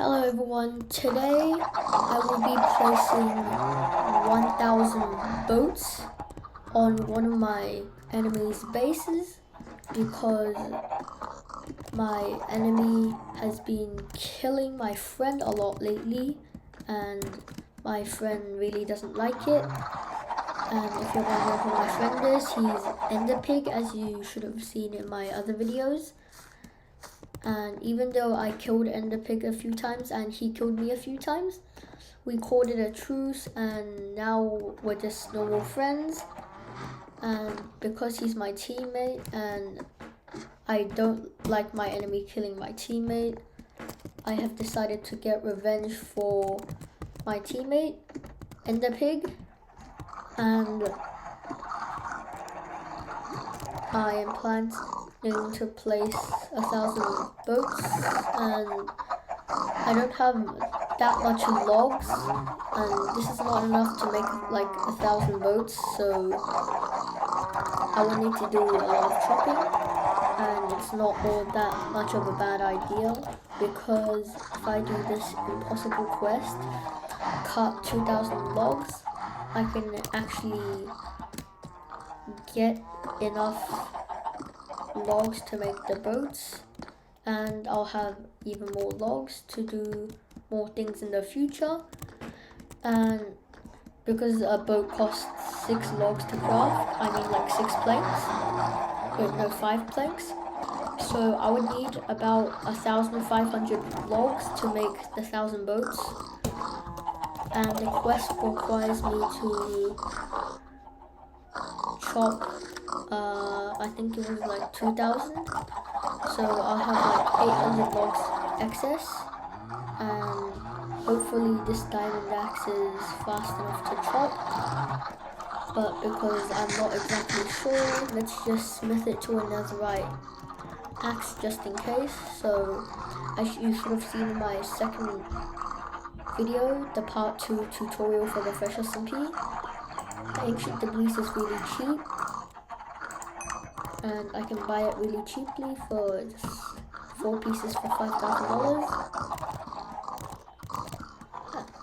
Hello everyone, today I will be placing 1000 boats on one of my enemy's bases because my enemy has been killing my friend a lot lately and my friend really doesn't like it. And if you're wondering who my friend is, he's Enderpig, as you should have seen in my other videos. And even though I killed Enderpig a few times and he killed me a few times, we called it a truce and now we're just normal friends. And because he's my teammate and I don't like my enemy killing my teammate, I have decided to get revenge for my teammate, Enderpig. And I am planning to place 1000 boats, and I don't have that much logs, and this is not enough to make like 1000 boats, so I will need to do a lot of chopping, and it's not all that much of a bad idea because if I do this impossible quest, cut 2000 logs, I can actually get enough logs to make the boats, and I'll have even more logs to do more things in the future. And because a boat costs 6 logs to craft, I mean like 6 planks, wait no, 5 planks, so I would need about 1500 logs to make the 1000 boats, and the quest requires me to chop I think it was like 2000, so I'll have like 800 logs excess, and hopefully this diamond axe is fast enough to chop, but because I'm not exactly sure, let's just smith it to a netherite axe just in case. So you should have seen in my second video, the part 2 tutorial for the fresh SMP. The ancient debris is really cheap, and I can buy it really cheaply for just 4 pieces for $5,000.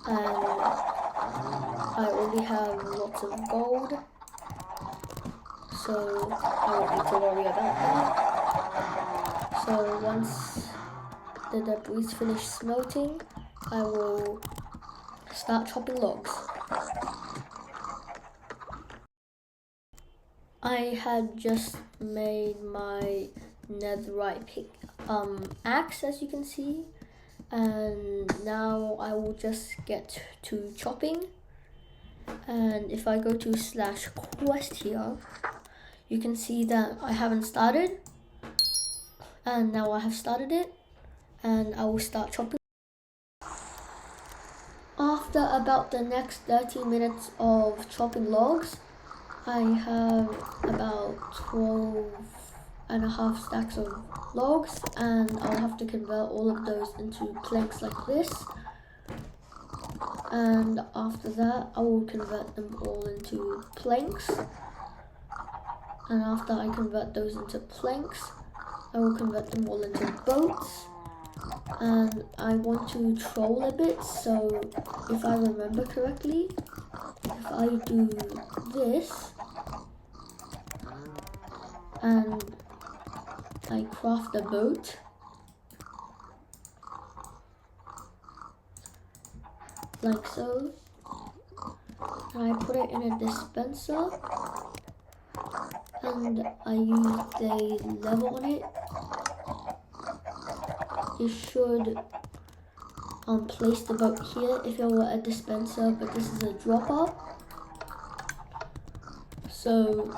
And I already have lots of gold, so I won't need to worry about that. So once the debris finish smelting, I will start chopping logs. I had just made my netherite axe, as you can see, and now I will just get to chopping. And if I go to /quest here, you can see that I haven't started, and now I have started it, and I will start chopping. After about the next 30 minutes of chopping logs, I have about 12.5 stacks of logs, and I'll have to convert all of those into planks like this. And after that, I will convert them all into planks. And after I convert those into planks, I will convert them all into boats. And I want to troll a bit, so if I remember correctly, if I do this, and I craft a boat, like so, and I put it in a dispenser, and I use a level on it, you should place the boat here if you're a dispenser, but this is a dropper. So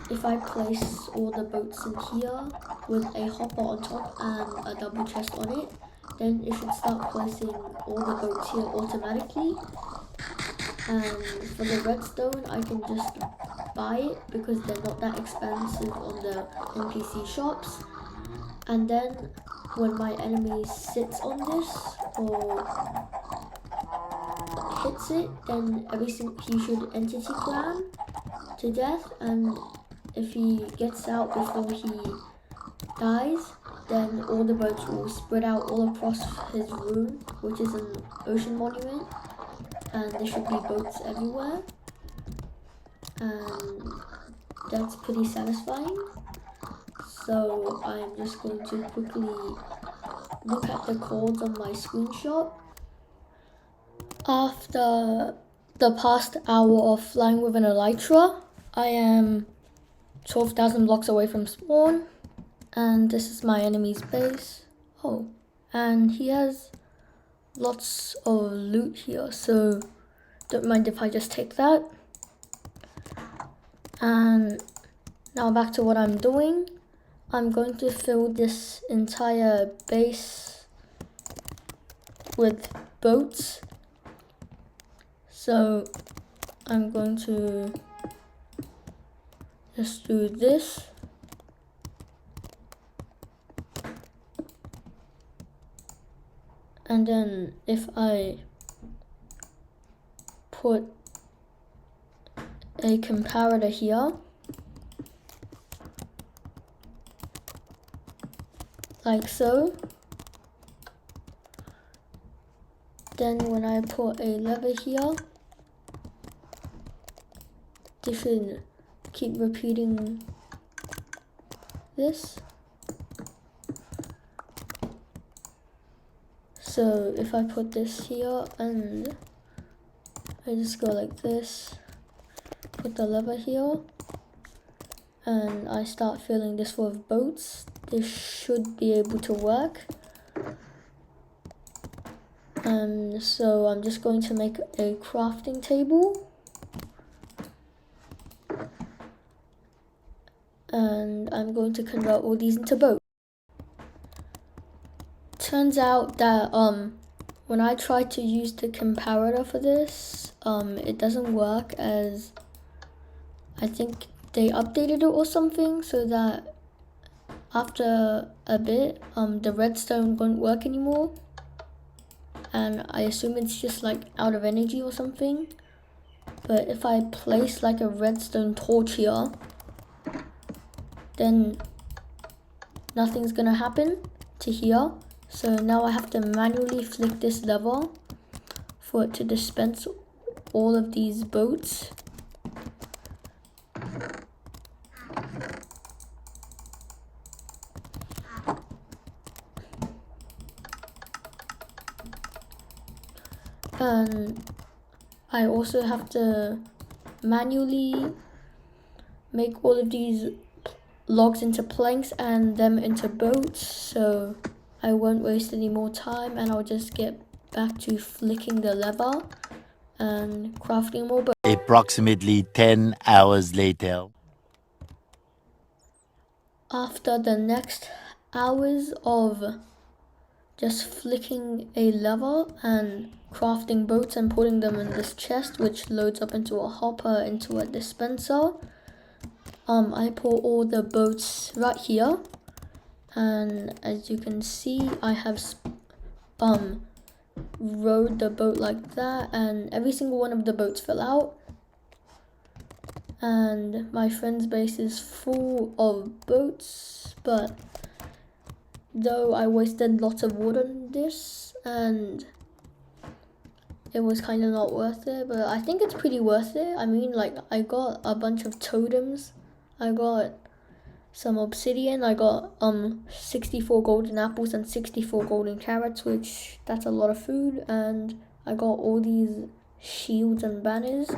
if I place all the boats in here with a hopper on top and a double chest on it, then it should start placing all the boats here automatically. And for the redstone, I can just buy it because they're not that expensive on the NPC shops. And then when my enemy sits on this or hits it, then he should entity clan to death, and if he gets out before he dies, then all the boats will spread out all across his room, which is an ocean monument, and there should be boats everywhere, and that's pretty satisfying. So I'm just going to quickly look at the codes on my screenshot. After the past hour of flying with an elytra, I am 12,000 blocks away from spawn, and this is my enemy's base. Oh, and he has lots of loot here, so don't mind if I just take that. And now back to what I'm doing. I'm going to fill this entire base with boats. So I'm going to just do this. And then if I put a comparator here, like so, then when I put a lever here, this should keep repeating this. So if I put this here and I just go like this, put the lever here, and I start filling this full of boats, this should be able to work. And so I'm just going to make a crafting table. And I'm going to convert all these into boats. Turns out that when I try to use the comparator for this, it doesn't work, as I think they updated it or something, so that after a bit the redstone won't work anymore, and I assume it's just like out of energy or something. But if I place like a redstone torch here, then nothing's gonna happen to here. So now I have to manually flick this lever for it to dispense all of these boats. And I also have to manually make all of these logs into planks and them into boats, so I won't waste any more time, and I'll just get back to flicking the lever and crafting more boats. Approximately 10 hours later. After the next hours of just flicking a lever and crafting boats and putting them in this chest, which loads up into a hopper into a dispenser, I put all the boats right here, and as you can see, I have rowed the boat like that, and every single one of the boats fell out, and my friend's base is full of boats. But though I wasted lots of wood on this, and it was kind of not worth it, but I think it's pretty worth it. I mean, like, I got a bunch of totems, I got some obsidian, I got 64 golden apples and 64 golden carrots, which that's a lot of food, and I got all these shields and banners,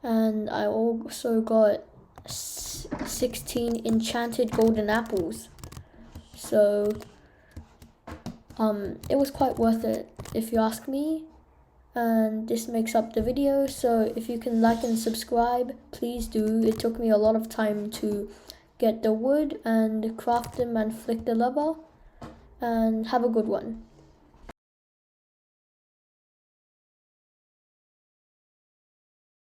and I also got 16 enchanted golden apples. So it was quite worth it if you ask me. And this makes up the video, so if you can like and subscribe, please do. It took me a lot of time to get the wood and craft them and flick the lever, and have a good one.